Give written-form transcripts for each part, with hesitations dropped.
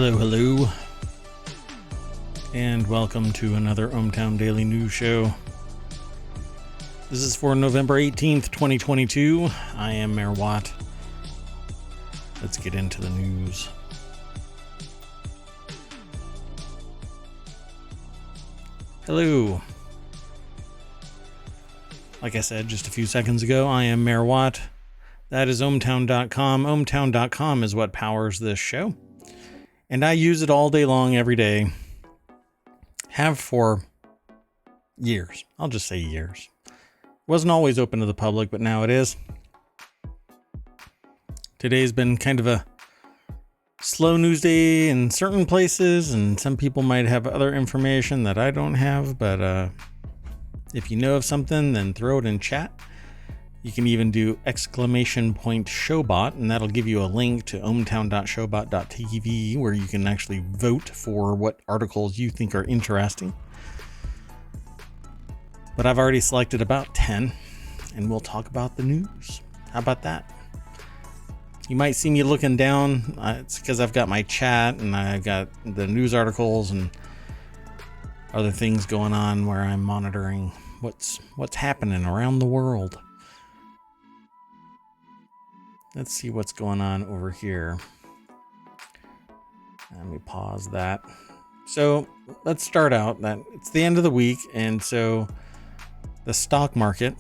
Hello, and welcome to another ohmTown Daily News Show. This is for November 18th, 2022. I am Mayor Watt. Let's get into the news. Hello. Like I said just a few seconds ago, I am Mayor Watt. That is ohmTown.com. ohmTown.com is what powers this show. And I use it all day long, every day. Have for years. I'll just say years. Wasn't always open to the public, but now it is. Today's been kind of a slow news day in certain places, and some people might have other information that I don't have, but if you know of something, then throw it in chat. You can even do !showbot, and that'll give you a link to ohmTown.showbot.tv where you can actually vote for what articles you think are interesting. But I've already selected about 10, and we'll talk about the news. How about that? You might see me looking down. It's because I've got my chat, and I've got the news articles and other things going on where I'm monitoring what's happening around the world. Let's see what's going on over here. Let me pause that. So let's start out that it's the end of the week, and so the stock market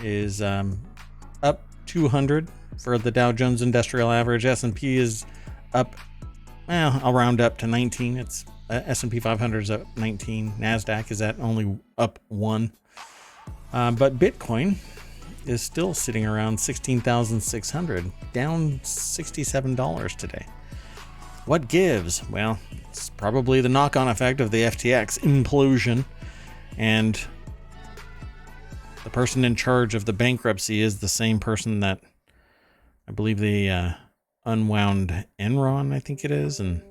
is up 200 for the Dow Jones Industrial Average. S&P is up, I'll round up to 19. It's S&P 500 is up 19. NASDAQ is at only up 1. But Bitcoin is still sitting around 16,600, down $67 today. What gives? Well, it's probably the knock-on effect of the FTX implosion, and the person in charge of the bankruptcy is the same person that I believe they unwound Enron, I think it is, and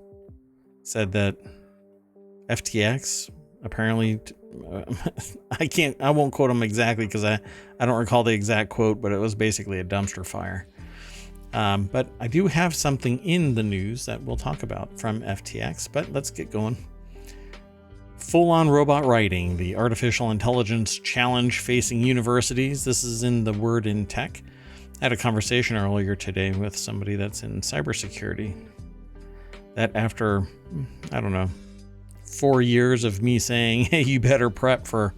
said that FTX apparently I won't quote him exactly because I don't recall the exact quote, but it was basically a dumpster fire. But I do have something in the news that we'll talk about from FTX, but let's get going. Full-on robot writing, the artificial intelligence challenge facing universities. This is in the Word in Tech. I had a conversation earlier today with somebody that's in cybersecurity that after, 4 years of me saying, hey, you better prep for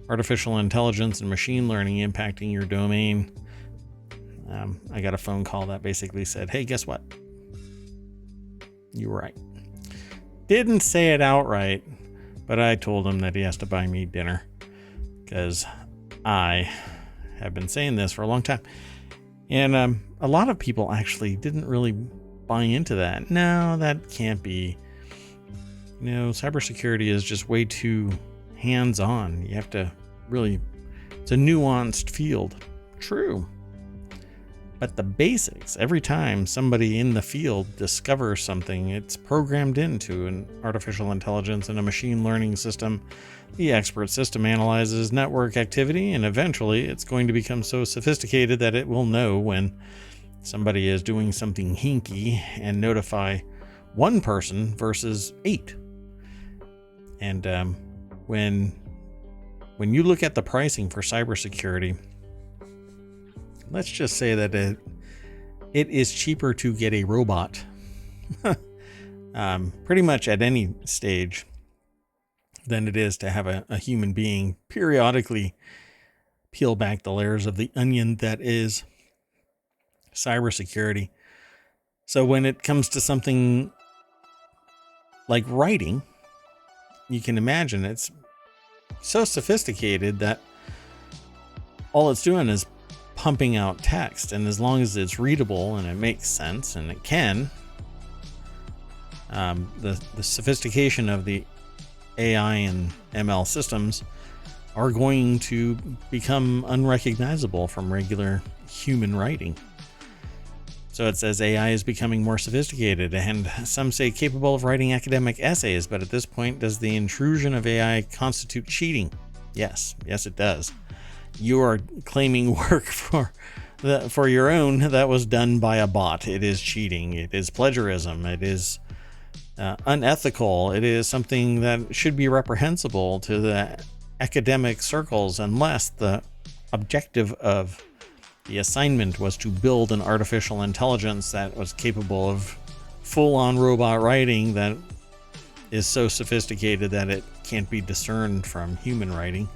artificial intelligence and machine learning impacting your domain. I got a phone call that basically said, hey, guess what? You were right. Didn't say it outright, but I told him that he has to buy me dinner because I have been saying this for a long time. And a lot of people actually didn't really buy into that. No, that can't be. Cybersecurity is just way too hands-on. You have to really, it's a nuanced field. True. But the basics, every time somebody in the field discovers something, it's programmed into an artificial intelligence and a machine learning system. The expert system analyzes network activity, and eventually it's going to become so sophisticated that it will know when somebody is doing something hinky and notify one person versus 8. And when you look at the pricing for cybersecurity, let's just say that it is cheaper to get a robot pretty much at any stage than it is to have a human being periodically peel back the layers of the onion that is cybersecurity. So when it comes to something like writing, you can imagine it's so sophisticated that all it's doing is pumping out text, and as long as it's readable and it makes sense, and it can, the sophistication of the AI and ML systems are going to become unrecognizable from regular human writing. So it says AI is becoming more sophisticated, and some say capable of writing academic essays, but at this point, does the intrusion of AI constitute cheating? Yes, it does. You are claiming work for your own that was done by a bot. It is cheating. It is plagiarism. It is unethical. It is something that should be reprehensible to the academic circles unless the objective of the assignment was to build an artificial intelligence that was capable of full-on robot writing that is so sophisticated that it can't be discerned from human writing.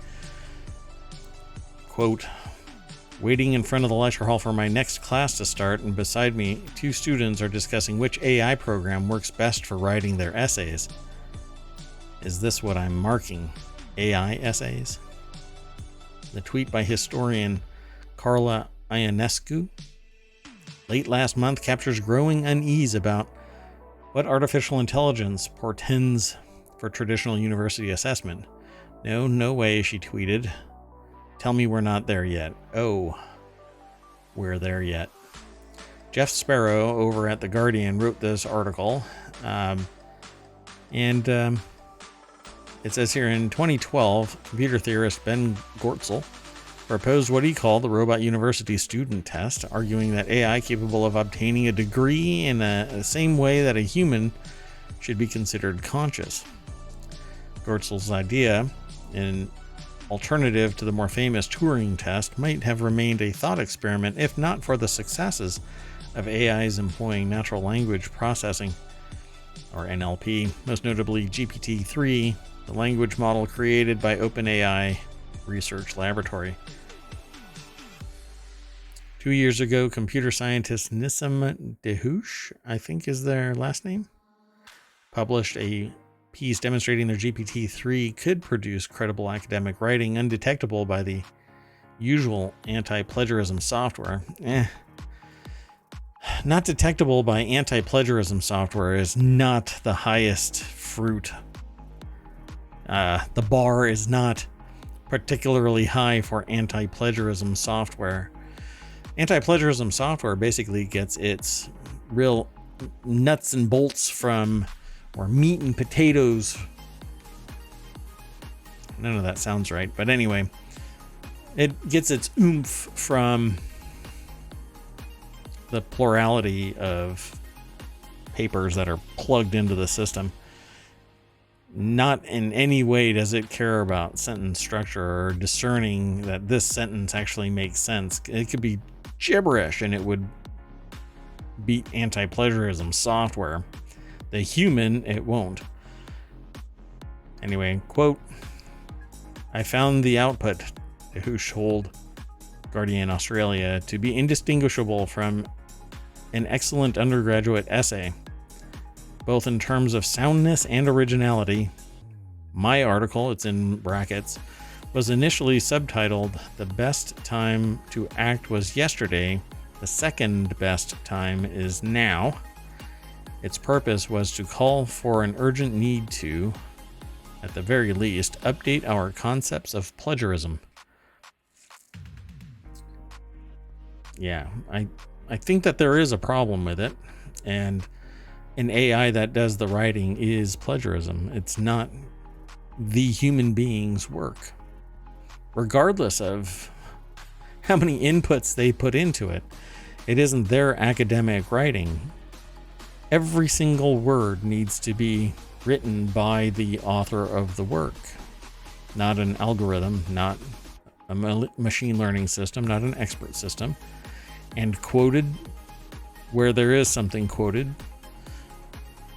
Quote, waiting in front of the lecture hall for my next class to start, and beside me, 2 students are discussing which AI program works best for writing their essays. Is this what I'm marking? AI essays? The tweet by historian Carla Ionescu late last month captures growing unease about what artificial intelligence portends for traditional university assessment. No way, she tweeted. Tell me we're not there yet. Oh, we're there yet. Jeff Sparrow over at The Guardian wrote this article. It says here, in 2012, computer theorist Ben Goertzel proposed what he called the Robot University Student Test, arguing that AI capable of obtaining a degree in the same way that a human should be considered conscious. Goertzel's idea, an alternative to the more famous Turing test, might have remained a thought experiment if not for the successes of AIs employing natural language processing, or NLP, most notably GPT-3, the language model created by OpenAI Research Laboratory. 2 years ago, computer scientist Nissim Dehoush, I think is their last name, published a piece demonstrating their GPT-3 could produce credible academic writing undetectable by the usual anti-plagiarism software. Not detectable by anti-plagiarism software is not the highest fruit. The bar is not particularly high for anti-plagiarism software. Anti-plagiarism software basically gets its real nuts and bolts from, or meat and potatoes. None of that sounds right, but anyway, it gets its oomph from the plurality of papers that are plugged into the system. Not in any way does it care about sentence structure or discerning that this sentence actually makes sense. It could be gibberish and it would beat anti-plagiarism software. The human, it won't. Anyway, quote, I found the output, Dehoush told Guardian Australia, to be indistinguishable from an excellent undergraduate essay, both in terms of soundness and originality. My article, it's in brackets, was initially subtitled, The Best Time to Act Was Yesterday, the second best time is now. Its purpose was to call for an urgent need to, at the very least, update our concepts of plagiarism. Yeah, I think that there is a problem with it, and an AI that does the writing is plagiarism. It's not the human being's work. Regardless of how many inputs they put into it, it isn't their academic writing. Every single word needs to be written by the author of the work, not an algorithm, not a machine learning system, not an expert system, and quoted where there is something quoted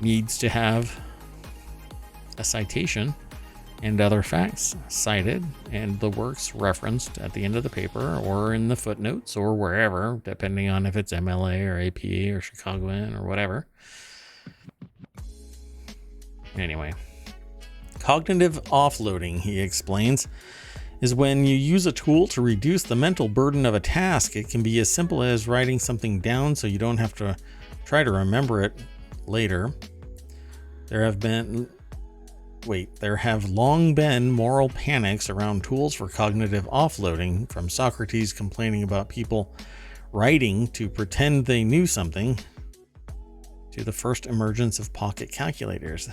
needs to have a citation and other facts cited and the works referenced at the end of the paper or in the footnotes or wherever, depending on if it's MLA or APA or Chicagoan or whatever. Anyway, cognitive offloading, he explains, is when you use a tool to reduce the mental burden of a task. It can be as simple as writing something down so you don't have to try to remember it later. There have long been moral panics around tools for cognitive offloading, from Socrates complaining about people writing to pretend they knew something, to the first emergence of pocket calculators.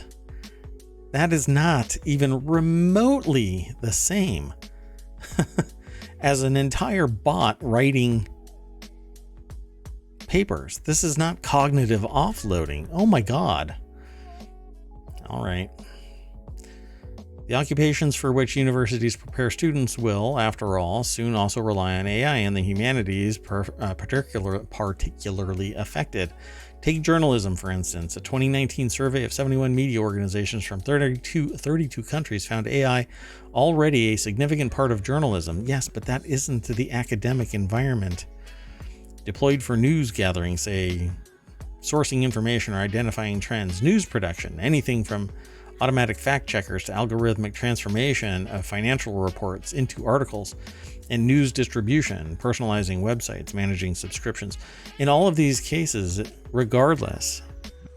That is not even remotely the same as an entire bot writing papers. This is not cognitive offloading. Oh my God. All right. The occupations for which universities prepare students will, after all, soon also rely on AI and the humanities, particularly affected. Take journalism, for instance. A 2019 survey of 71 media organizations from 32 countries found AI already a significant part of journalism. Yes, but that isn't the academic environment. Deployed for news gathering, say, sourcing information or identifying trends, news production, anything from automatic fact checkers to algorithmic transformation of financial reports into articles, and news distribution, personalizing websites, managing subscriptions. In all of these cases, regardless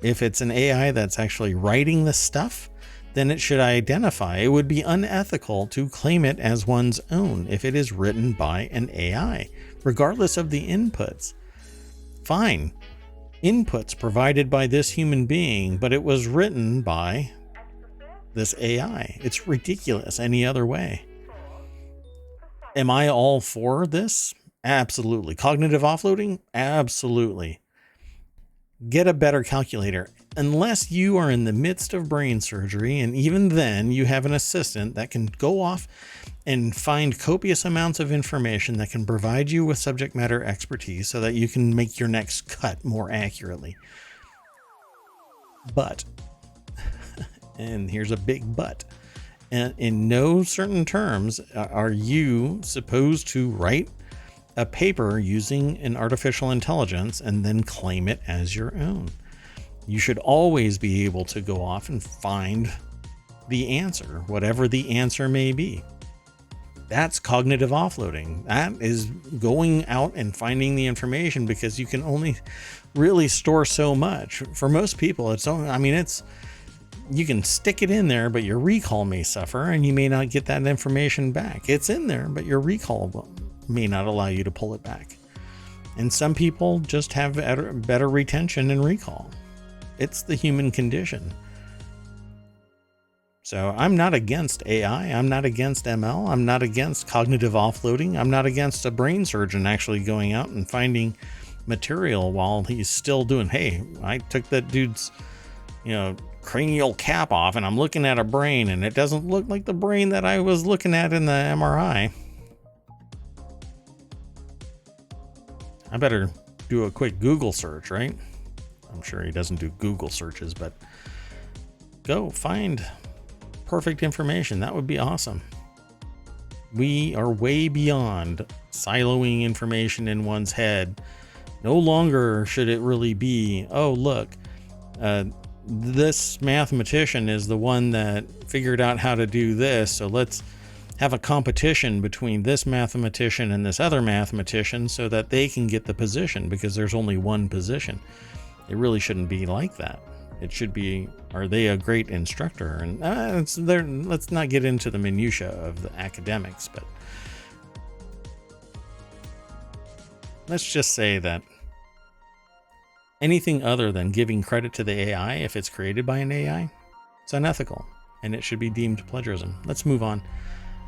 if it's an AI that's actually writing the stuff, then it should identify. It would be unethical to claim it as one's own if it is written by an AI, regardless of the inputs. Fine. Inputs provided by this human being, but it was written by this AI. It's ridiculous any other way. Am I all for this? Absolutely. Cognitive offloading? Absolutely. Get a better calculator. Unless you are in the midst of brain surgery, and even then you have an assistant that can go off and find copious amounts of information that can provide you with subject matter expertise so that you can make your next cut more accurately. But and here's a big but. And in no certain terms are you supposed to write a paper using an artificial intelligence and then claim it as your own. You should always be able to go off and find the answer, whatever the answer may be. That's cognitive offloading. That is going out and finding the information, because you can only really store so much. For most people, you can stick it in there, but your recall may suffer and you may not get that information back. It's in there, but your recall may not allow you to pull it back. And some people just have better retention and recall. It's the human condition. So I'm not against AI. I'm not against ML. I'm not against cognitive offloading. I'm not against a brain surgeon actually going out and finding material while he's still doing, hey, I took that dude's, cranial cap off and I'm looking at a brain and it doesn't look like the brain that I was looking at in the MRI. I better do a quick Google search, right? I'm sure he doesn't do Google searches, but go find perfect information. That would be awesome. We are way beyond siloing information in one's head. No longer should it really be, oh, look, this mathematician is the one that figured out how to do this, so let's have a competition between this mathematician and this other mathematician so that they can get the position, because there's only one position. It really shouldn't be like that. It should be, are they a great instructor? And let's not get into the minutia of the academics, but let's just say that anything other than giving credit to the AI, if it's created by an AI, it's unethical and it should be deemed plagiarism. Let's move on.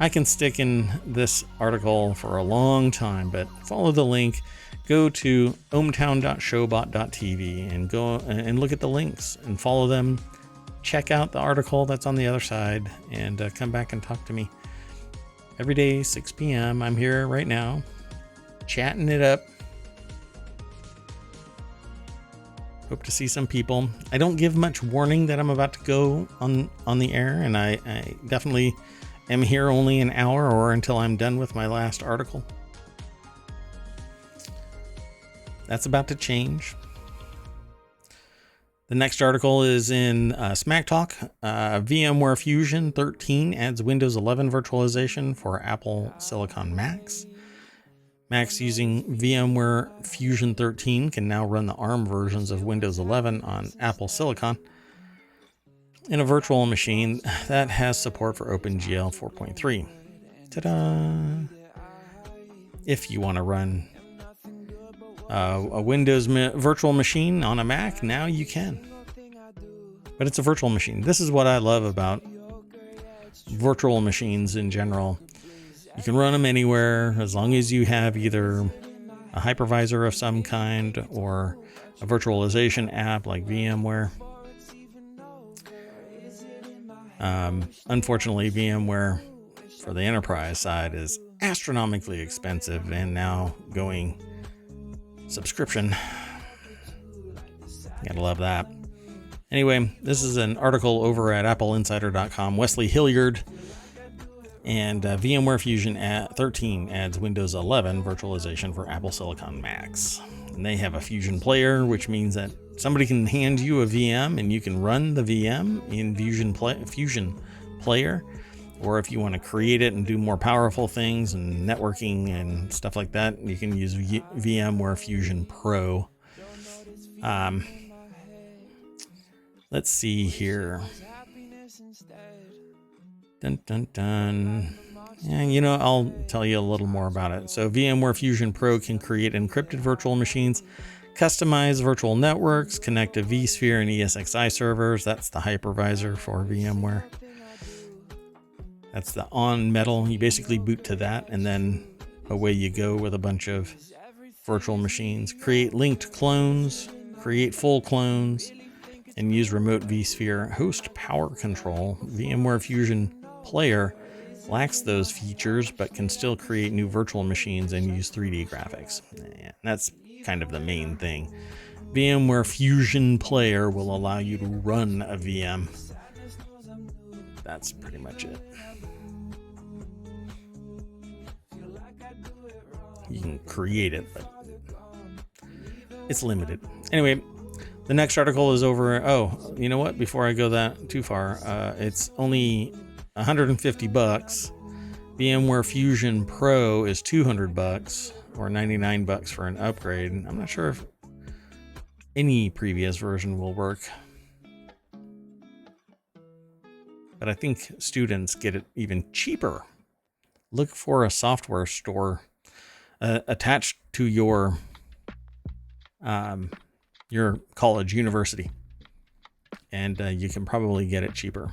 I can stick in this article for a long time, but follow the link. Go to ohmTown.showbot.tv and go and look at the links and follow them. Check out the article that's on the other side and come back and talk to me. Every day, 6 p.m. I'm here right now, chatting it up. Hope to see some people. I don't give much warning that I'm about to go on the air, and I definitely am here only an hour or until I'm done with my last article. That's about to change. The next article is in Smack Talk. VMware Fusion 13 adds Windows 11 virtualization for Apple Silicon Macs. Macs using VMware Fusion 13 can now run the ARM versions of Windows 11 on Apple Silicon in a virtual machine that has support for OpenGL 4.3. Ta-da! If you want to run a Windows virtual machine on a Mac, now you can. But it's a virtual machine. This is what I love about virtual machines in general. You can run them anywhere as long as you have either a hypervisor of some kind or a virtualization app like VMware. Unfortunately, VMware for the enterprise side is astronomically expensive and now going subscription. Gotta love that. Anyway, this is an article over at appleinsider.com. Wesley Hilliard and VMware Fusion 13 adds Windows 11 virtualization for Apple Silicon Macs. And they have a Fusion player, which means that somebody can hand you a VM and you can run the VM in Fusion Player. Or if you want to create it and do more powerful things and networking and stuff like that, you can use VMware Fusion Pro. Let's see here. Dun, dun, dun. And I'll tell you a little more about it. So VMware Fusion Pro can create encrypted virtual machines, customize virtual networks, connect to vSphere and ESXi servers. That's the hypervisor for VMware. That's the on metal. You basically boot to that and then away you go with a bunch of virtual machines. Create linked clones, create full clones, and use remote vSphere host power control. VMware Fusion Player lacks those features but can still create new virtual machines and use 3D graphics. And that's kind of the main thing. VMware Fusion Player will allow you to run a VM. That's pretty much it. You can create it, but it's limited. Anyway, the next article is over. Oh, you know what? Before I go that too far, it's only $150. VMware Fusion Pro is $200 or $99 for an upgrade. I'm not sure if any previous version will work, but I think students get it even cheaper. Look for a software store attached to your college, university, and you can probably get it cheaper.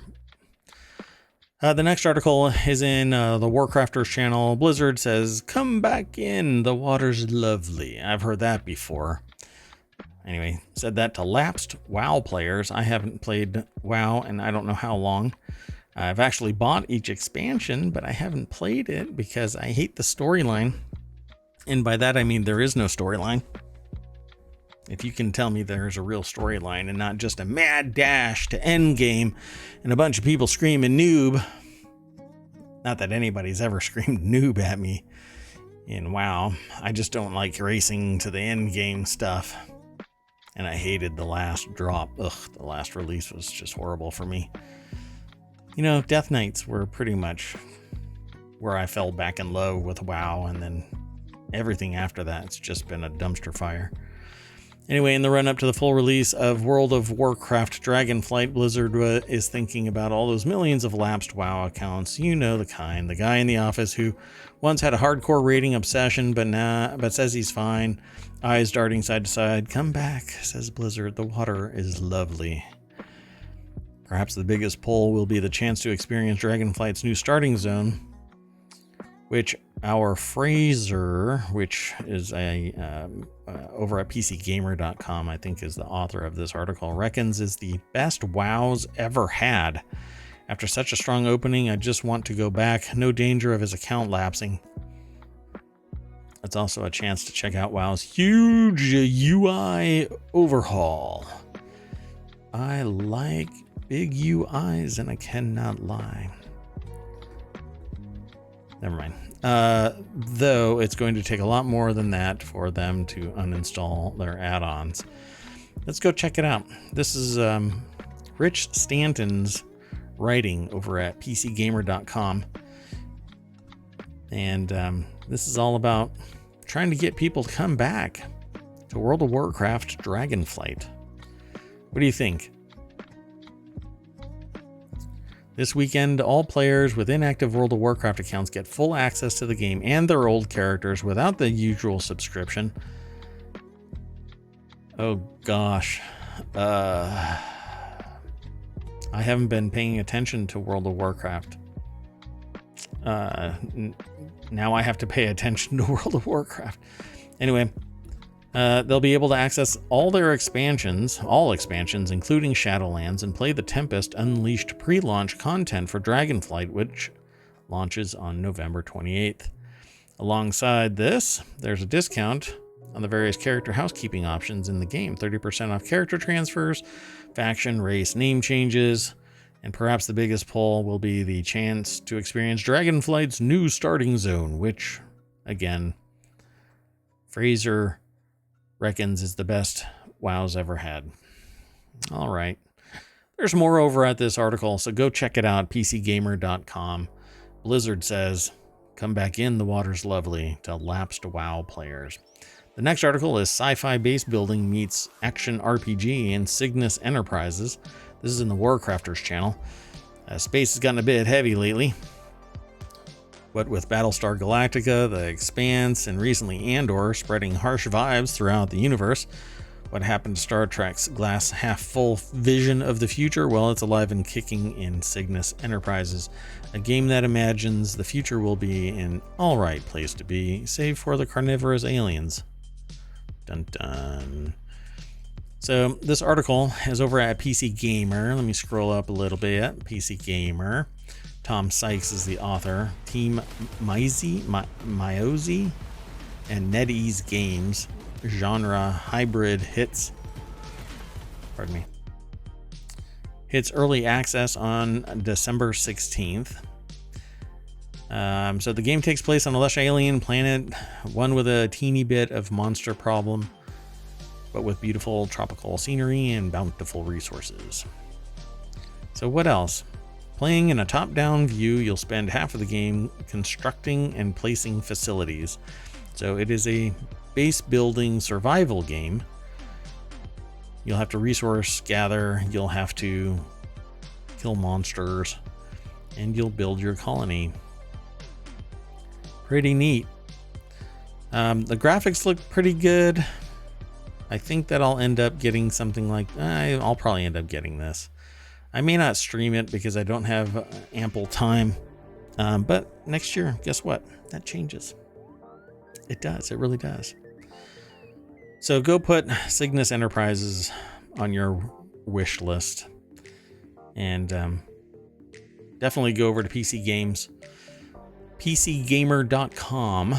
The next article is in the Warcrafters channel. Blizzard says, "Come back in, the water's lovely." I've heard that before. Anyway, said that to lapsed WoW players. I haven't played WoW and I don't know how long. I've actually bought each expansion, but I haven't played it because I hate the storyline. And by that, I mean there is no storyline. If you can tell me there's a real storyline and not just a mad dash to endgame and a bunch of people screaming noob. Not that anybody's ever screamed noob at me in WoW. I just don't like racing to the endgame stuff. And I hated the last drop. Ugh, the last release was just horrible for me. Death Knights were pretty much where I fell back in love with WoW, and then everything after that, it's just been a dumpster fire. Anyway, in the run-up to the full release of World of Warcraft Dragonflight, Blizzard is thinking about all those millions of lapsed WoW accounts. You know the kind. The guy in the office who once had a hardcore raiding obsession, but says he's fine. Eyes darting side to side. "Come back," says Blizzard. "The water is lovely." Perhaps the biggest pull will be the chance to experience Dragonflight's new starting zone, which our Fraser, which is over at PCGamer.com, I think is the author of this article, reckons is the best WoW's ever had. "After such a strong opening, I just want to go back. No danger of his account lapsing." It's also a chance to check out WoW's huge UI overhaul. I like big UIs and I cannot lie. Never mind. Though it's going to take a lot more than that for them to uninstall their add-ons. Let's go check it out. This is Rich Stanton's writing over at PCGamer.com. And this is all about trying to get people to come back to World of Warcraft Dragonflight. What do you think? This weekend, all players with inactive World of Warcraft accounts get full access to the game and their old characters without the usual subscription. Oh gosh. I haven't been paying attention to World of Warcraft. Now I have to pay attention to World of Warcraft. Anyway, They'll be able to access all expansions, including Shadowlands, and play the Tempest Unleashed pre-launch content for Dragonflight, which launches on November 28th. Alongside this, there's a discount on the various character housekeeping options in the game. 30% off character transfers, faction, race, name changes, and perhaps the biggest pull will be the chance to experience Dragonflight's new starting zone, which, again, Fraser reckons is the best WoW's ever had. All right. There's more over at this article, so go check it out, pcgamer.com. Blizzard says, come back in, the water's lovely, to lapsed WoW players. The next article is Sci-Fi Base Building meets Action RPG in Cygnus Enterprises. This is in the Warcrafters channel. Space has gotten a bit heavy lately. What with Battlestar Galactica, The Expanse, and recently Andor spreading harsh vibes throughout the universe, what happened to Star Trek's glass half full vision of the future? Well, it's alive and kicking in Cygnus Enterprises, a game that imagines the future will be an alright place to be, save for the carnivorous aliens. Dun dun. So this article is over at PC Gamer. Let me scroll up a little bit. PC Gamer. Tom Sykes is the author. Team Myozy and NetEase Games genre hybrid hits early access on December 16th. So the game takes place on a lush alien planet, one with a teeny bit of monster problem, but with beautiful tropical scenery and bountiful resources. So what else? Playing in a top-down view, you'll spend half of the game constructing and placing facilities. So it is a base building survival game. You'll have to resource gather, you'll have to kill monsters, and you'll build your colony. Pretty neat. The graphics look pretty good. I think that I'll end up getting something like, I'll probably end up getting this. I may not stream it because I don't have ample time. But next year, guess what? That changes. It does. It really does. So go put Cygnus Enterprises on your wish list. And definitely go over to PC Games, pcgamer.com,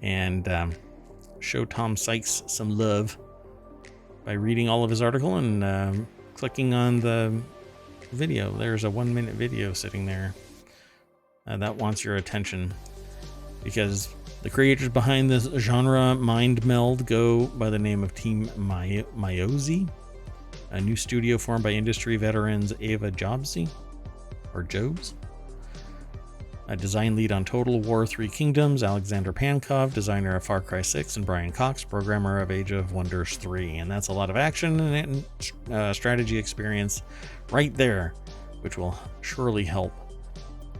and show Tom Sykes some love by reading all of his article and clicking on the video. There's a 1-minute video sitting there that wants your attention, because the creators behind this genre mind meld go by the name of Team Myozy, a new studio formed by industry veterans Ava Jobs, a design lead on Total War 3 Kingdoms, Alexander Pankov, designer of Far Cry 6, and Brian Cox, programmer of Age of Wonders 3. And that's a lot of action and strategy experience right there, which will surely help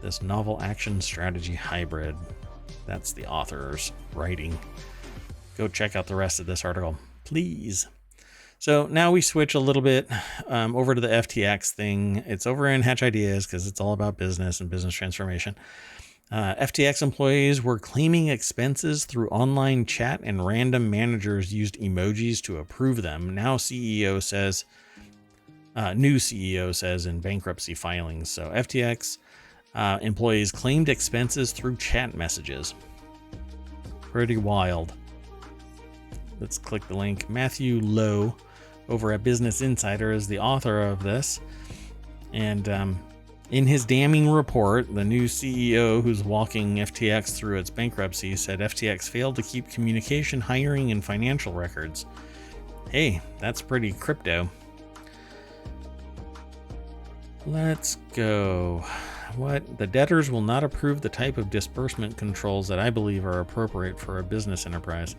this novel action strategy hybrid. That's the author's writing. Go check out the rest of this article, please. So now we switch a little bit over to the FTX thing. It's over in Hatch Ideas because it's all about business and business transformation. FTX employees were claiming expenses through online chat, and random managers used emojis to approve them. Now new CEO says in bankruptcy filings. So FTX employees claimed expenses through chat messages. Pretty wild. Let's click the link. Matthew Lowe over at Business Insider is the author of this. And in his damning report, the new CEO who's walking FTX through its bankruptcy said FTX failed to keep communication, hiring, and financial records. Hey, that's pretty crypto. Let's go. What? The debtors will not approve the type of disbursement controls that I believe are appropriate for a business enterprise.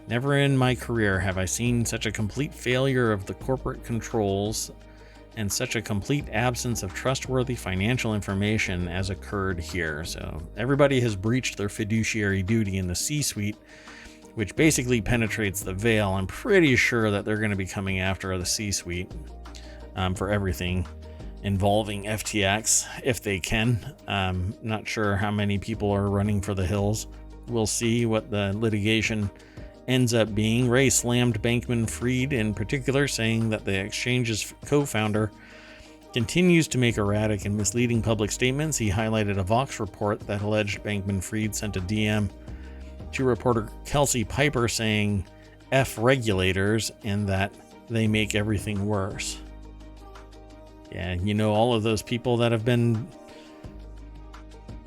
Never in my career have I seen such a complete failure of the corporate controls and such a complete absence of trustworthy financial information as occurred here. So everybody has breached their fiduciary duty in the C-suite, which basically penetrates the veil. I'm pretty sure that they're going to be coming after the C-suite for everything involving FTX if they can. Not sure how many people are running for the hills we'll see what the litigation ends up being. Ray slammed Bankman-Fried in particular, saying that the exchange's co-founder continues to make erratic and misleading public statements. He highlighted a Vox report that alleged Bankman-Fried sent a DM to reporter Kelsey Piper saying F regulators and that they make everything worse. Yeah, all of those people that have been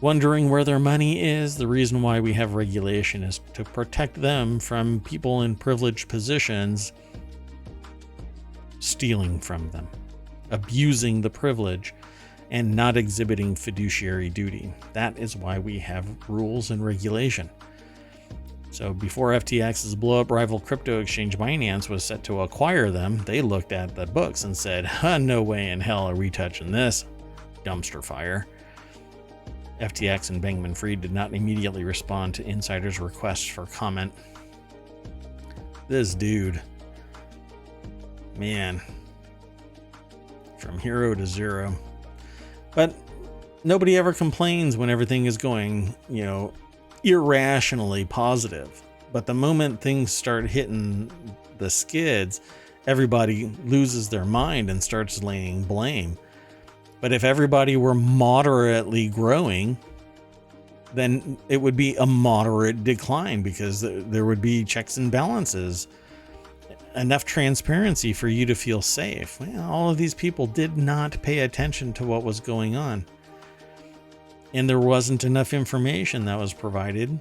wondering where their money is, the reason why we have regulation is to protect them from people in privileged positions stealing from them, abusing the privilege, and not exhibiting fiduciary duty. That is why we have rules and regulation. So before FTX's blow-up rival crypto exchange Binance was set to acquire them, they looked at the books and said, no way in hell are we touching this dumpster fire. FTX and Bankman-Fried did not immediately respond to insiders' requests for comment. This dude, man, from hero to zero. But nobody ever complains when everything is going, irrationally positive. But the moment things start hitting the skids, everybody loses their mind and starts laying blame. But if everybody were moderately growing, then it would be a moderate decline because there would be checks and balances, enough transparency for you to feel safe. Well, all of these people did not pay attention to what was going on. And there wasn't enough information that was provided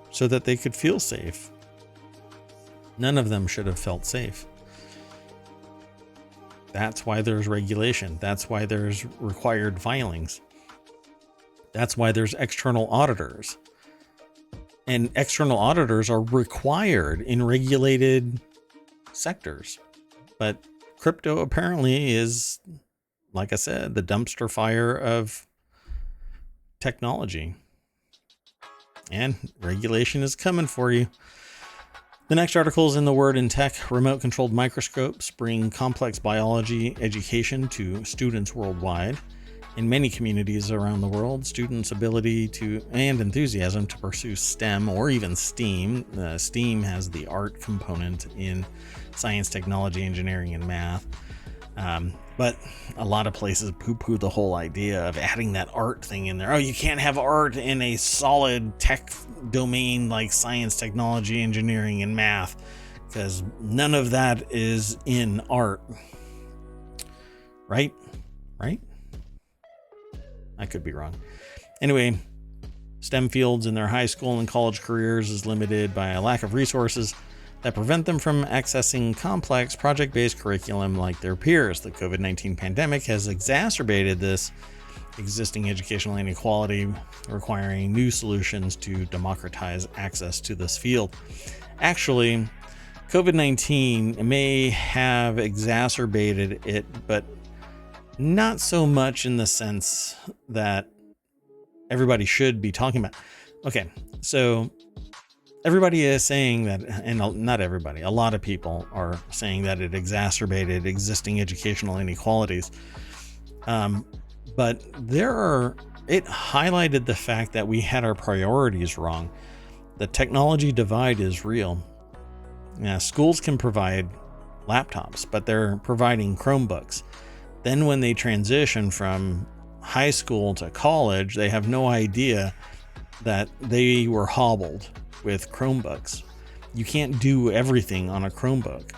so that they could feel safe. None of them should have felt safe. That's why there's regulation. That's why there's required filings. That's why there's external auditors. And external auditors are required in regulated sectors. But crypto apparently is, like I said, the dumpster fire of technology. And regulation is coming for you. The next article is in the Word in Tech. Remote-controlled microscopes bring complex biology education to students worldwide. In many communities around the world, students' ability to and enthusiasm to pursue STEM or even STEAM. STEAM has the art component in science, technology, engineering, and math. But a lot of places poo-poo the whole idea of adding that art thing in there. Oh, you can't have art in a solid tech domain like science, technology, engineering, and math, because none of that is in art. Right? I could be wrong. Anyway, STEM fields in their high school and college careers is limited by a lack of resources that prevent them from accessing complex project-based curriculum like their peers. The COVID-19 pandemic has exacerbated this existing educational inequality, requiring new solutions to democratize access to this field. Actually, COVID-19 may have exacerbated it, but not so much in the sense that everybody should be talking about. Okay, so everybody is saying that, and not everybody, a lot of people are saying that it exacerbated existing educational inequalities. But it highlighted the fact that we had our priorities wrong. The technology divide is real. Now, schools can provide laptops, but they're providing Chromebooks. Then when they transition from high school to college, they have no idea that they were hobbled with Chromebooks. You can't do everything on a Chromebook.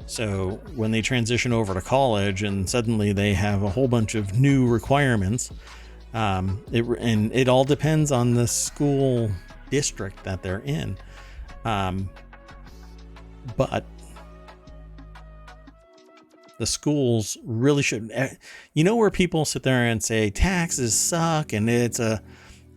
So when they transition over to college and suddenly they have a whole bunch of new requirements, it all depends on the school district that they're in. But the schools really should, where people sit there and say taxes suck and it's a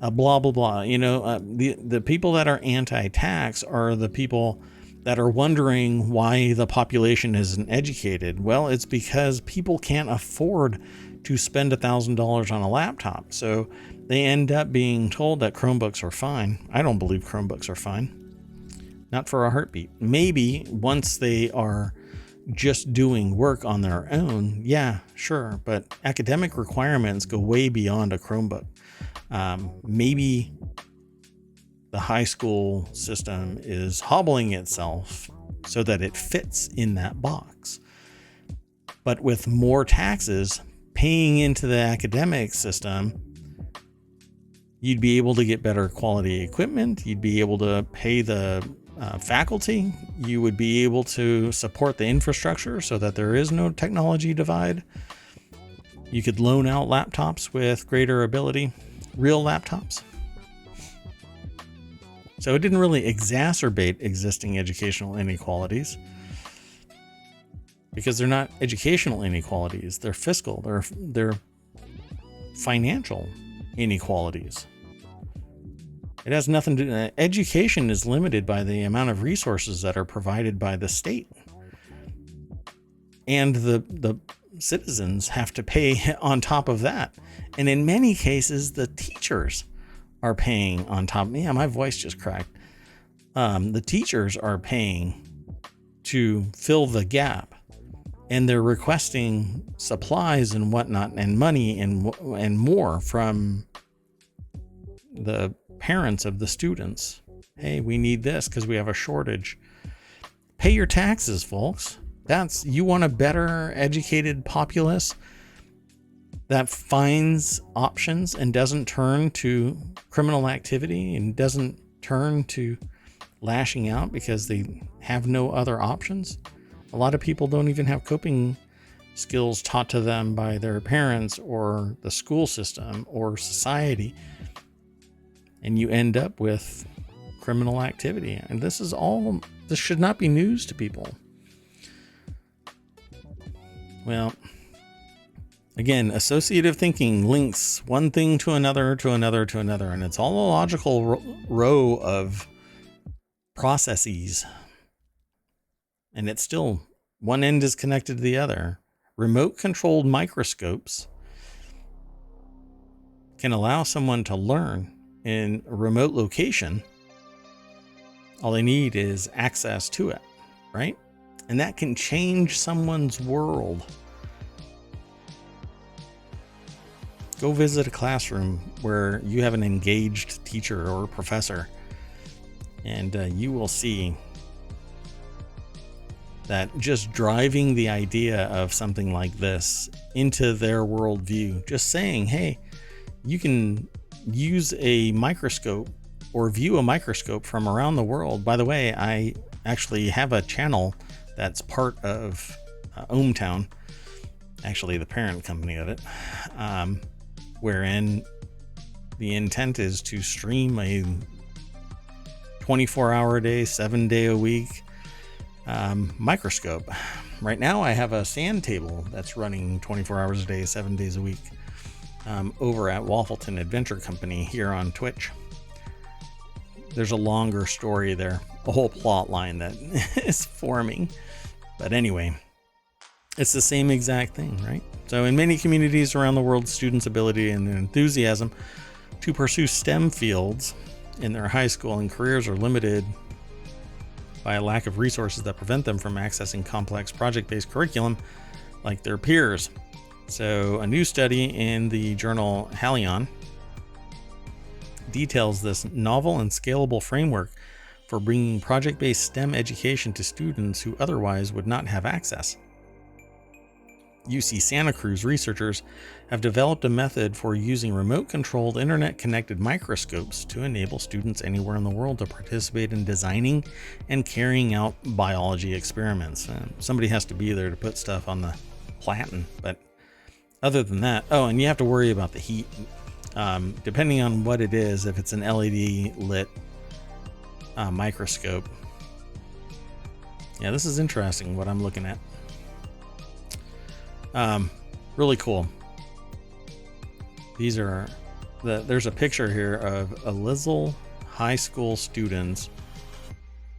blah, blah, blah. The people that are anti-tax are the people that are wondering why the population isn't educated. Well, it's because people can't afford to spend $1,000 on a laptop. So they end up being told that Chromebooks are fine. I don't believe Chromebooks are fine. Not for a heartbeat. Maybe once they are just doing work on their own, yeah, sure. But academic requirements go way beyond a Chromebook. Maybe the high school system is hobbling itself so that it fits in that box. But with more taxes paying into the academic system, you'd be able to get better quality equipment. You'd be able to pay the faculty. You would be able to support the infrastructure so that there is no technology divide. You could loan out laptops with greater ability, real laptops. So it didn't really exacerbate existing educational inequalities, because they're not educational inequalities. They're fiscal. They're financial inequalities. It has nothing to do. Education is limited by the amount of resources that are provided by the state, and the citizens have to pay on top of that. And in many cases, the teachers are paying on top. Yeah, my voice just cracked. The teachers are paying to fill the gap, and they're requesting supplies and whatnot and money and more from the parents of the students. Hey, we need this because we have a shortage. Pay your taxes, folks. You want a better educated populace that finds options and doesn't turn to criminal activity and doesn't turn to lashing out because they have no other options. A lot of people don't even have coping skills taught to them by their parents or the school system or society. And you end up with criminal activity. And this should not be news to people. Well, again, associative thinking links one thing to another, to another, to another. And it's all a logical row of processes. And it's still, one end is connected to the other. Remote controlled microscopes can allow someone to learn in a remote location. All they need is access to it, right? And that can change someone's world. Go visit a classroom where you have an engaged teacher or professor, and you will see that just driving the idea of something like this into their worldview, just saying, hey, you can use a microscope or view a microscope from around the world. By the way, I actually have a channel that's part of ohmTown, actually the parent company of it, wherein the intent is to stream a 24-hour a day, 7-day a week microscope. Right now I have a sand table that's running 24 hours a day, 7 days a week, over at Waffleton Adventure Company here on Twitch. There's a longer story there, a whole plot line that is forming. But anyway, it's the same exact thing, right? So in many communities around the world, students' ability and enthusiasm to pursue STEM fields in their high school and careers are limited by a lack of resources that prevent them from accessing complex project-based curriculum like their peers. So a new study in the journal Halion details this novel and scalable framework for bringing project-based STEM education to students who otherwise would not have access. UC Santa Cruz researchers have developed a method for using remote-controlled, internet-connected microscopes to enable students anywhere in the world to participate in designing and carrying out biology experiments. Somebody has to be there to put stuff on the platen, but other than that, and you have to worry about the heat. Depending on what it is, if it's an LED lit microscope. Yeah, this is interesting what I'm looking at. Really cool. There's a picture here of Elizal High School students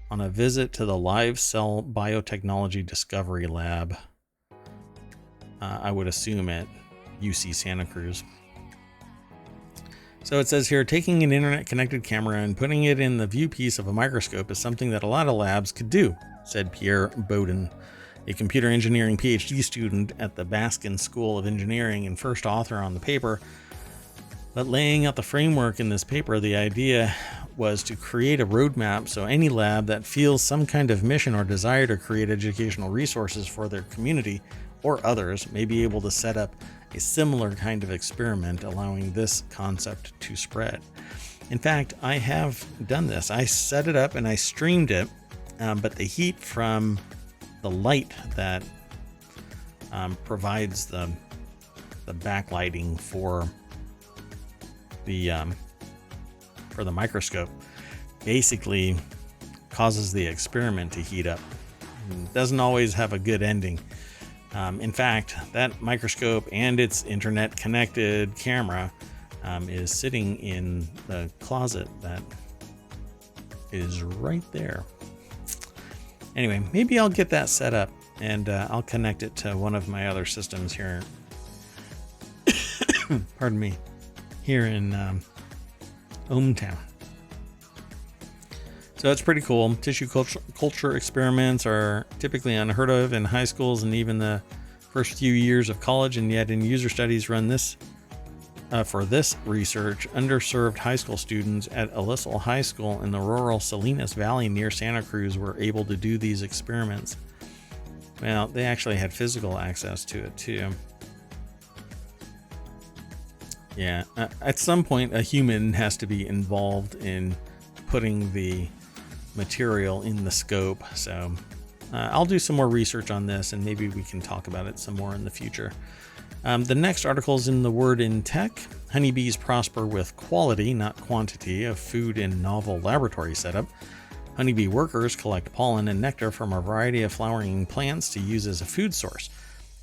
on a visit to the Live Cell Biotechnology Discovery Lab. I would assume at UC Santa Cruz. So it says here, taking an internet connected camera and putting it in the viewpiece of a microscope is something that a lot of labs could do, said Pierre Bowden, a computer engineering PhD student at the Baskin School of Engineering and first author on the paper. But laying out the framework in this paper, the idea was to create a roadmap so any lab that feels some kind of mission or desire to create educational resources for their community or others may be able to set up a similar kind of experiment, allowing this concept to spread. In fact, I have done this. I set it up and I streamed it, but the heat from the light that provides the backlighting for the microscope basically causes the experiment to heat up. It doesn't always have a good ending. In fact, that microscope and its internet connected camera is sitting in the closet that is right there. Anyway, maybe I'll get that set up and I'll connect it to one of my other systems here. Pardon me. Here in ohmTown. So it's pretty cool. Tissue culture experiments are typically unheard of in high schools and even the first few years of college, and yet in user studies run this for this research, underserved high school students at Ellisle High School in the rural Salinas Valley near Santa Cruz were able to do these experiments. Well, they actually had physical access to it too. Yeah, at some point a human has to be involved in putting the material in the scope. So I'll do some more research on this and maybe we can talk about it some more in the future. The next article is in the Word in Tech. Honeybees prosper with quality, not quantity, of food in novel laboratory setup. Honeybee workers collect pollen and nectar from a variety of flowering plants to use as a food source.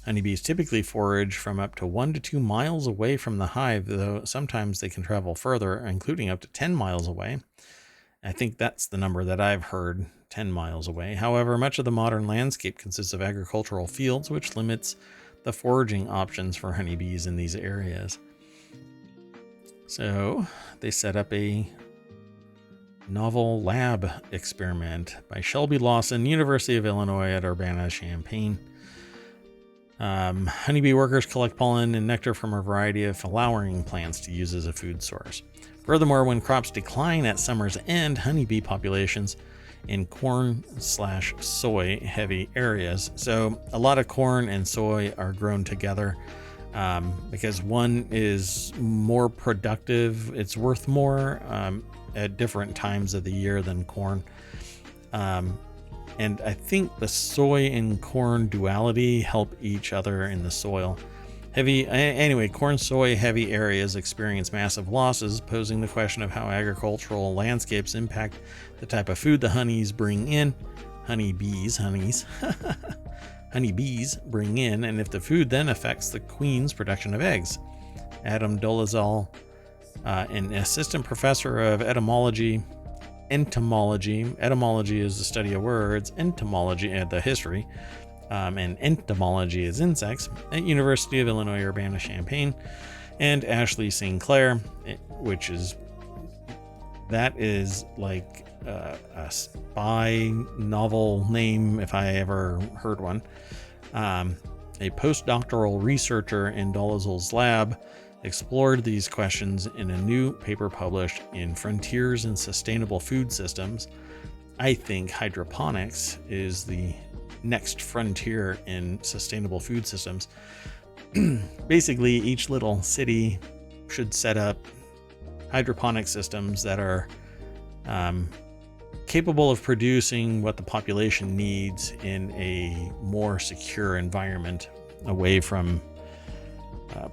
Honeybees typically forage from up to 1 to 2 miles away from the hive, though sometimes they can travel further, including up to 10 miles away. I think that's the number that I've heard, 10 miles away. However, much of the modern landscape consists of agricultural fields, which limits the foraging options for honeybees in these areas. So they set up a novel lab experiment by Shelby Lawson, University of Illinois at Urbana-Champaign. Honeybee workers collect pollen and nectar from a variety of flowering plants to use as a food source. Furthermore, when crops decline at summer's end, honeybee populations in corn/soy heavy areas. So a lot of corn and soy are grown together because one is more productive. It's worth more at different times of the year than corn. And I think the soy and corn duality help each other in the soil. Corn soy heavy areas experience massive losses, posing the question of how agricultural landscapes impact the type of food the honeybees bring in, and if the food then affects the queen's production of eggs. Adam Dolezal, an assistant professor of entomology is the study of words, entomology the history, and entomology is insects, at University of Illinois Urbana-Champaign, and Ashley Sinclair, which is like a spy novel name if I ever heard one. A postdoctoral researcher in Dolezal's lab explored these questions in a new paper published in Frontiers in Sustainable Food Systems. I think hydroponics is the next frontier in sustainable food systems. Basically, each little city should set up hydroponic systems that are capable of producing what the population needs in a more secure environment, away from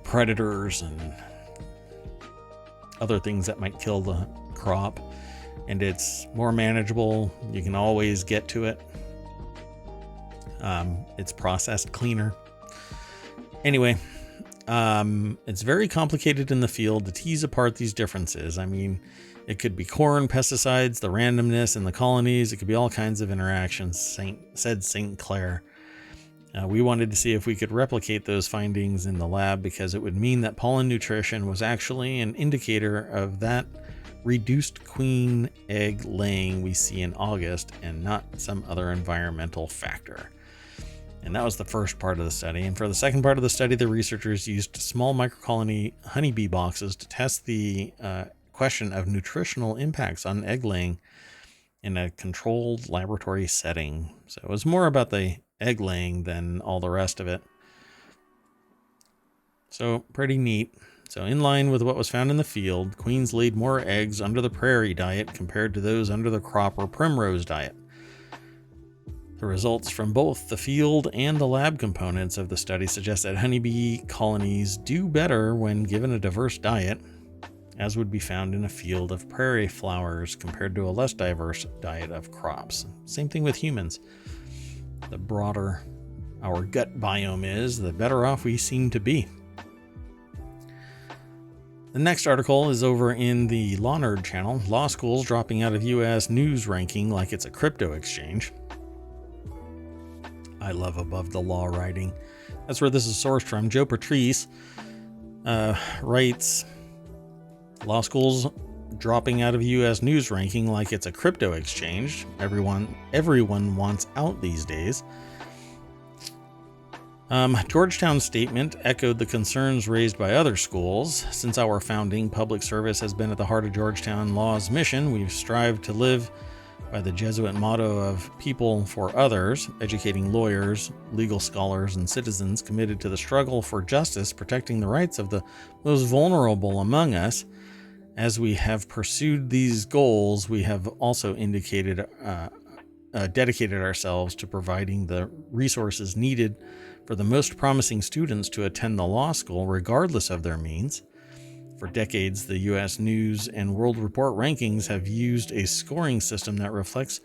predators and other things that might kill the crop. And it's more manageable. You can always get to it. It's processed cleaner. Anyway, it's very complicated in the field to tease apart these differences. I mean, it could be corn, pesticides, the randomness in the colonies. It could be all kinds of interactions, said St. Clair. We wanted to see if we could replicate those findings in the lab because it would mean that pollen nutrition was actually an indicator of that reduced queen egg laying we see in August and not some other environmental factor. And that was the first part of the study. And for the second part of the study, the researchers used small microcolony honeybee boxes to test the question of nutritional impacts on egg laying in a controlled laboratory setting. So it was more about the egg laying than all the rest of it. So pretty neat. So in line with what was found in the field, queens laid more eggs under the prairie diet compared to those under the crop or primrose diet. The results from both the field and the lab components of the study suggest that honeybee colonies do better when given a diverse diet, as would be found in a field of prairie flowers compared to a less diverse diet of crops. Same thing with humans. The broader our gut biome is, the better off we seem to be. The next article is over in the Law Nerd channel. Law schools dropping out of U.S. news ranking like it's a crypto exchange. I love above the law writing. That's where this is sourced from. Joe Patrice writes, law schools dropping out of U.S. news ranking like it's a crypto exchange. Everyone wants out these days. Georgetown's statement echoed the concerns raised by other schools. Since our founding, public service has been at the heart of Georgetown Law's mission. We've strived to live by the Jesuit motto of people for others, educating lawyers, legal scholars, and citizens committed to the struggle for justice, protecting the rights of the most vulnerable among us. As we have pursued these goals, we have also dedicated ourselves to providing the resources needed for the most promising students to attend the law school, regardless of their means. For decades, the U.S. News and World Report rankings have used a scoring system that reflects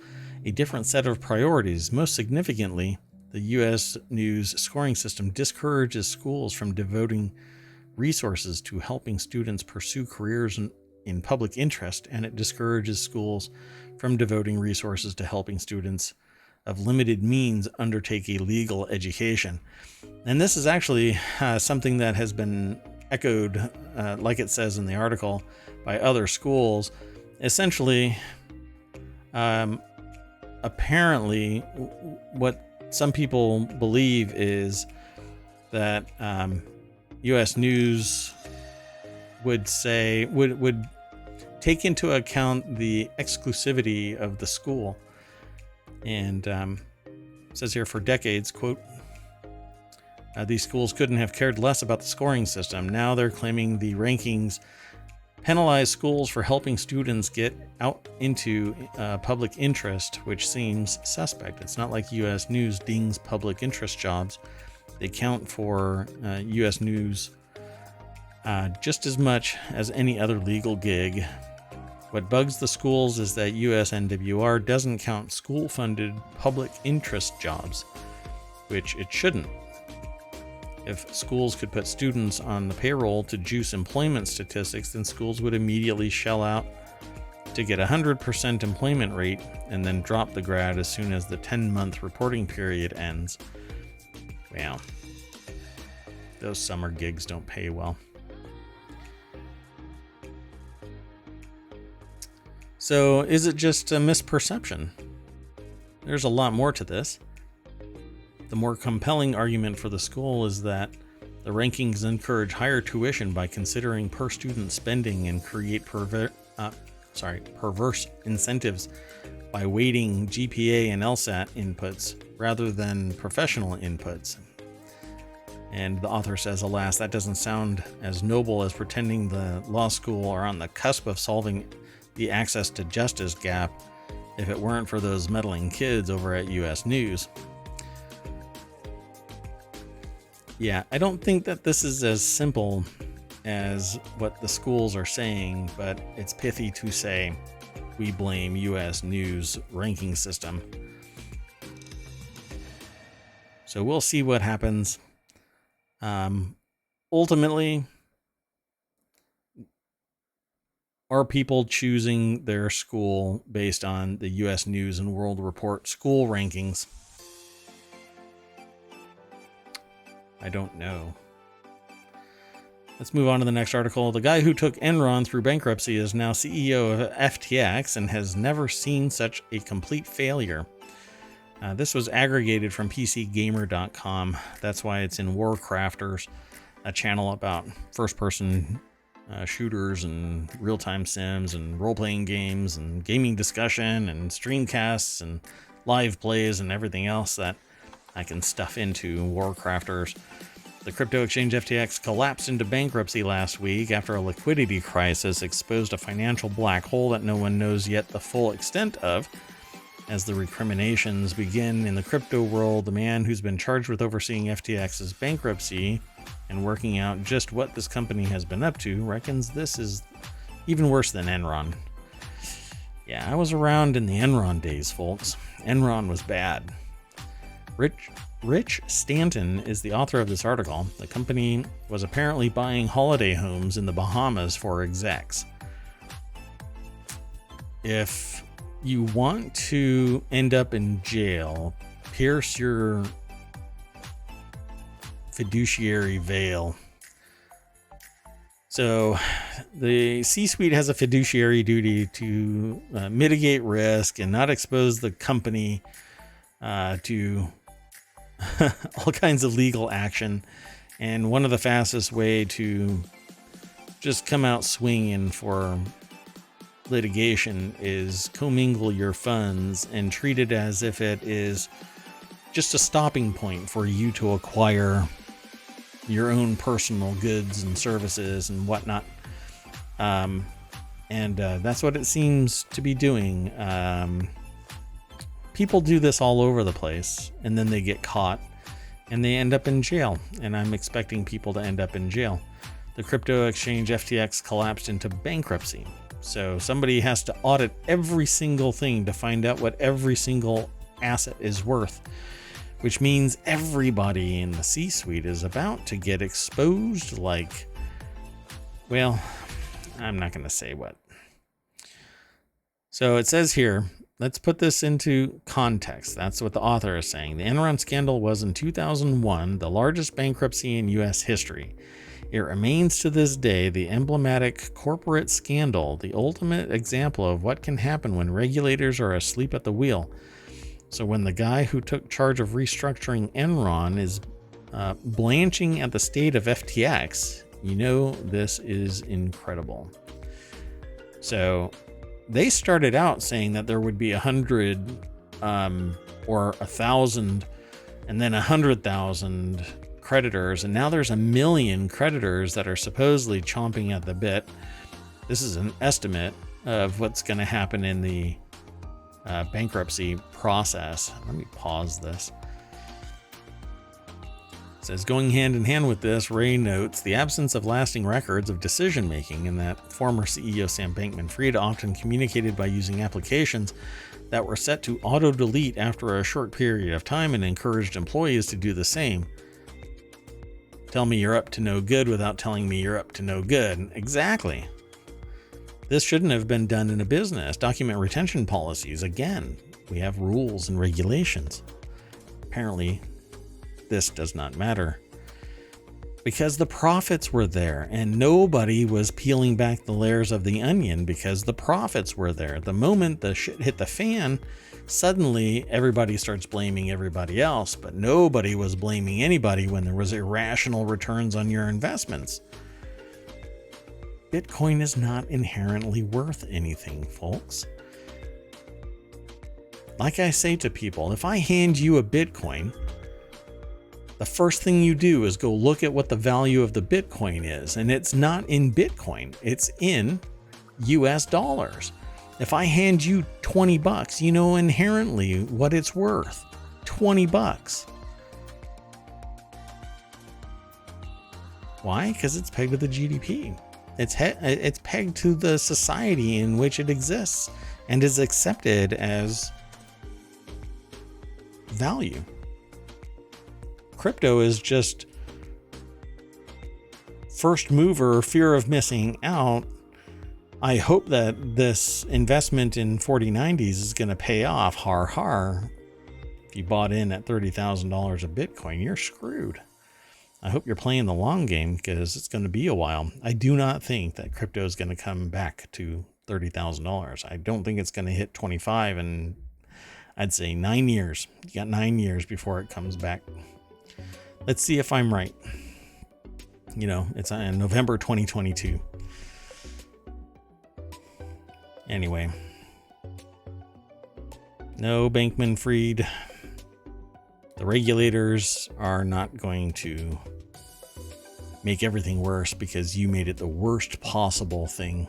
a different set of priorities. Most significantly, the U.S. News scoring system discourages schools from devoting resources to helping students pursue careers in public interest, and it discourages schools from devoting resources to helping students of limited means undertake a legal education. And this is actually something that has been echoed, like it says in the article, by other schools. Essentially, apparently, what some people believe is that U.S. News would take into account the exclusivity of the school. And it says here, for decades, quote, these schools couldn't have cared less about the scoring system. Now they're claiming the rankings penalize schools for helping students get out into public interest, which seems suspect. It's not like U.S. News dings public interest jobs. They count for U.S. News just as much as any other legal gig. What bugs the schools is that USNWR doesn't count school-funded public interest jobs, which it shouldn't. If schools could put students on the payroll to juice employment statistics, then schools would immediately shell out to get 100% employment rate and then drop the grad as soon as the 10-month reporting period ends. Well, those summer gigs don't pay well. So is it just a misperception? There's a lot more to this. The more compelling argument for the school is that the rankings encourage higher tuition by considering per student spending and create perverse incentives by weighting GPA and LSAT inputs rather than professional inputs. And the author says, alas, that doesn't sound as noble as pretending the law school are on the cusp of solving the access to justice gap if it weren't for those meddling kids over at US News. Yeah, I don't think that this is as simple as what the schools are saying, but it's pithy to say we blame US News ranking system. So we'll see what happens. Ultimately, are people choosing their school based on the U.S. News and World Report school rankings? I don't know. Let's move on to the next article. The guy who took Enron through bankruptcy is now CEO of FTX and has never seen such a complete failure. This was aggregated from PCGamer.com. That's why it's in Warcrafters, a channel about first-person shooters and real-time sims and role-playing games and gaming discussion and streamcasts and live plays and everything else that I can stuff into Warcrafters. The crypto exchange FTX collapsed into bankruptcy last week after a liquidity crisis exposed a financial black hole that no one knows yet the full extent of. As the recriminations begin in the crypto world, the man who's been charged with overseeing FTX's bankruptcy and working out just what this company has been up to reckons this is even worse than Enron. Yeah, I was around in the Enron days, folks. Enron was bad. Rich Stanton is the author of this article. The company was apparently buying holiday homes in the Bahamas for execs. If you want to end up in jail, pierce your fiduciary veil. So the C-suite has a fiduciary duty to mitigate risk and not expose the company to all kinds of legal action. And one of the fastest way to just come out swinging for litigation is commingle your funds and treat it as if it is just a stopping point for you to acquire your own personal goods and services and whatnot. And that's what it seems to be doing. People do this all over the place, and then they get caught and they end up in jail. And I'm expecting people to end up in jail. The crypto exchange FTX collapsed into bankruptcy. So somebody has to audit every single thing to find out what every single asset is worth, which means everybody in the C-suite is about to get exposed like, well, I'm not going to say what. So it says here, let's put this into context. That's what the author is saying. The Enron scandal was in 2001, the largest bankruptcy in U.S. history. It remains to this day the emblematic corporate scandal, the ultimate example of what can happen when regulators are asleep at the wheel. So when the guy who took charge of restructuring Enron is blanching at the state of FTX, you know this is incredible. So they started out saying that there would be 100 or 1,000 and then 100,000 creditors, and now there's 1 million creditors that are supposedly chomping at the bit. This is an estimate of what's going to happen in the bankruptcy process. Let me pause this. It says, going hand in hand with this, Ray notes the absence of lasting records of decision making, and that former CEO Sam Bankman-Fried often communicated by using applications that were set to auto-delete after a short period of time and encouraged employees to do the same. Tell me you're up to no good without telling me you're up to no good. Exactly. This shouldn't have been done in a business. Document retention policies. Again, we have rules and regulations. Apparently, this does not matter. Because the profits were there and nobody was peeling back the layers of the onion because the profits were there. The moment the shit hit the fan, suddenly everybody starts blaming everybody else, but nobody was blaming anybody when there was irrational returns on your investments. Bitcoin is not inherently worth anything, folks. Like I say to people, if I hand you a Bitcoin, the first thing you do is go look at what the value of the Bitcoin is, and it's not in Bitcoin, it's in US dollars. If I hand you $20, you know inherently what it's worth. $20. Why? Because it's pegged to the GDP. It's pegged to the society in which it exists and is accepted as value. Crypto is just first mover, fear of missing out. I hope that this investment in 4090s is going to pay off. Har har. If you bought in at $30,000 of Bitcoin, you're screwed. I hope you're playing the long game because it's going to be a while. I do not think that crypto is going to come back to $30,000. I don't think it's going to hit 25 in, I'd say, 9 years. You got 9 years before it comes back. Let's see if I'm right. You know, it's in November 2022. Anyway, no, Bankman-Fried. The regulators are not going to make everything worse because you made it the worst possible thing.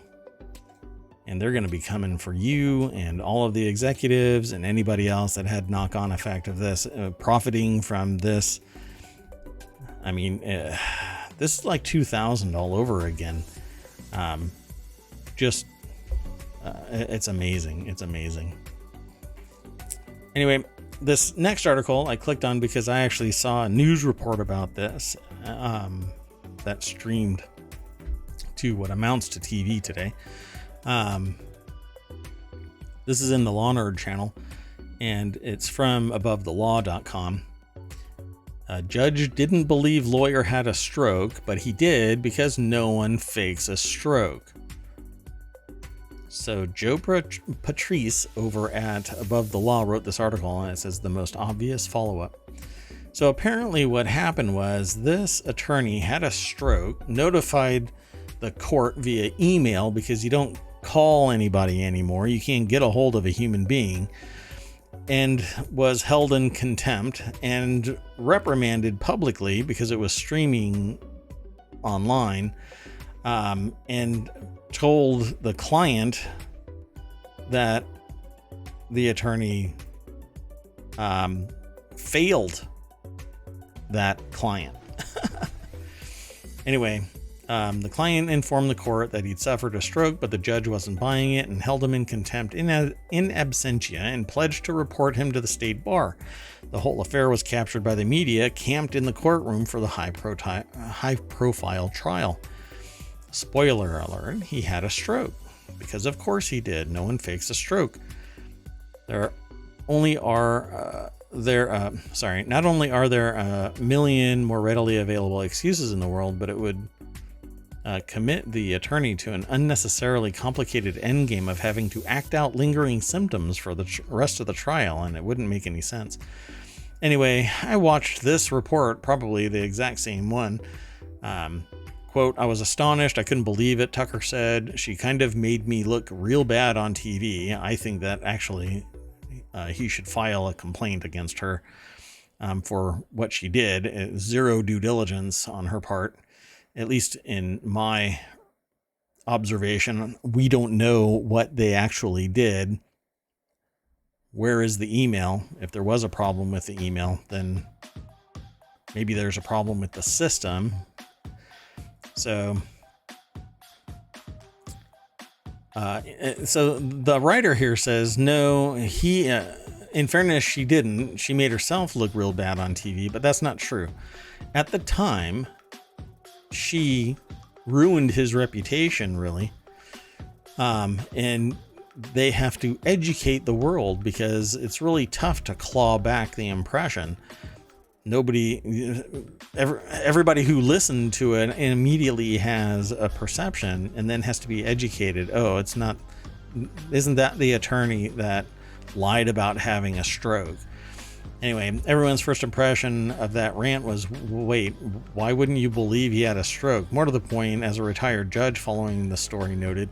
And they're going to be coming for you and all of the executives and anybody else that had knock-on effect of this, profiting from this. I mean, this is like 2000 all over again. It's amazing. It's amazing. Anyway, this next article I clicked on because I actually saw a news report about this that streamed to what amounts to TV today. This is in the Law Nerd channel, and it's from AboveTheLaw.com. A judge didn't believe lawyer had a stroke, but he did because no one fakes a stroke. So Joe Patrice over at Above the Law wrote this article, and it says the most obvious follow-up. So apparently what happened was this attorney had a stroke, notified the court via email because you don't call anybody anymore. You can't get a hold of a human being, and was held in contempt and reprimanded publicly because it was streaming online, and told the client that the attorney failed that client. Anyway, the client informed the court that he'd suffered a stroke, but the judge wasn't buying it and held him in contempt in absentia and pledged to report him to the state bar. The whole affair was captured by the media, camped in the courtroom for the high-profile trial. Spoiler alert, he had a stroke. Because of course he did. No one fakes a stroke. Not only are there a million more readily available excuses in the world, but it would commit the attorney to an unnecessarily complicated endgame of having to act out lingering symptoms for the rest of the trial, and it wouldn't make any sense. Anyway, I watched this report, probably the exact same one. Quote, I was astonished. I couldn't believe it. Tucker said, she kind of made me look real bad on TV. I think that actually he should file a complaint against her for what she did. Zero due diligence on her part, at least in my observation. We don't know what they actually did. Where is the email? If there was a problem with the email, then maybe there's a problem with the system. So the writer here says, no, in fairness, she didn't. She made herself look real bad on TV, but that's not true. At the time, she ruined his reputation, really. And they have to educate the world because it's really tough to claw back the impression. Everybody who listened to it immediately has a perception and then has to be educated. Oh, isn't that the attorney that lied about having a stroke? Anyway, everyone's first impression of that rant was, wait, why wouldn't you believe he had a stroke? More to the point, as a retired judge following the story noted,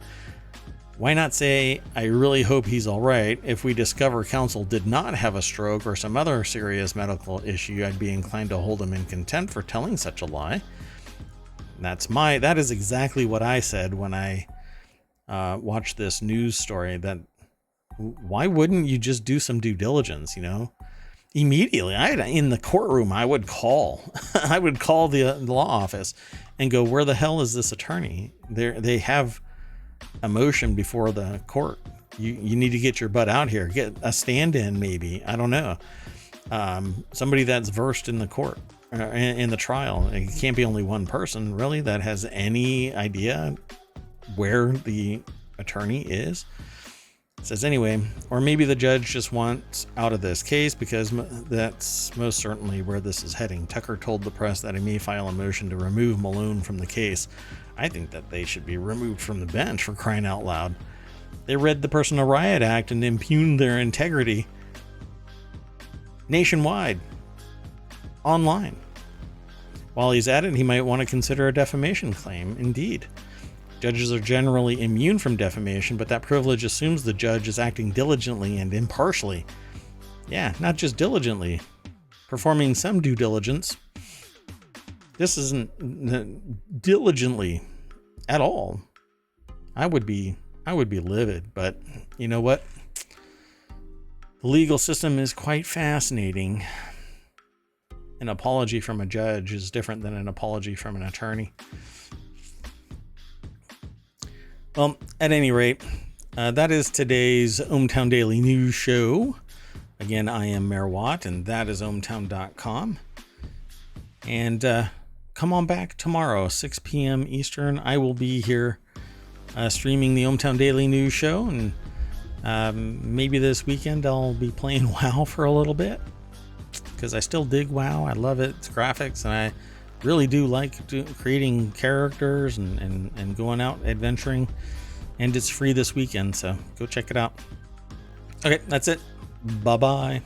why not say, I really hope he's all right. If we discover counsel did not have a stroke or some other serious medical issue, I'd be inclined to hold him in contempt for telling such a lie. That is exactly what I said when I watched this news story. That why wouldn't you just do some due diligence, Immediately, in the courtroom, I would call. I would call the law office and go, where the hell is this attorney? They have a motion before the court. You need to get your butt out here. Get a stand-in, maybe. I don't know. Somebody that's versed in the court, in the trial. It can't be only one person, really, that has any idea where the attorney is. It says anyway, or maybe the judge just wants out of this case because that's most certainly where this is heading. Tucker told the press that he may file a motion to remove Malone from the case. I think that they should be removed from the bench, for crying out loud. They read the Personal Riot Act and impugned their integrity nationwide, online. While he's at it, he might want to consider a defamation claim. Indeed. Judges are generally immune from defamation, but that privilege assumes the judge is acting diligently and impartially. Yeah, not just diligently, performing some due diligence. This isn't diligently at all. I would be livid, but you know what? The legal system is quite fascinating. An apology from a judge is different than an apology from an attorney. Well, at any rate, that is today's ohmTown Daily News Show. Again, I am Mayor Watt, and that is ohmTown.com. And come on back tomorrow, 6 p.m. Eastern. I will be here streaming the ohmTown Daily News Show, and maybe this weekend I'll be playing WoW for a little bit, because I still dig WoW. I love its graphics, and I really do like creating characters and going out adventuring. And it's free this weekend, so go check it out. Okay, that's it. Bye-bye.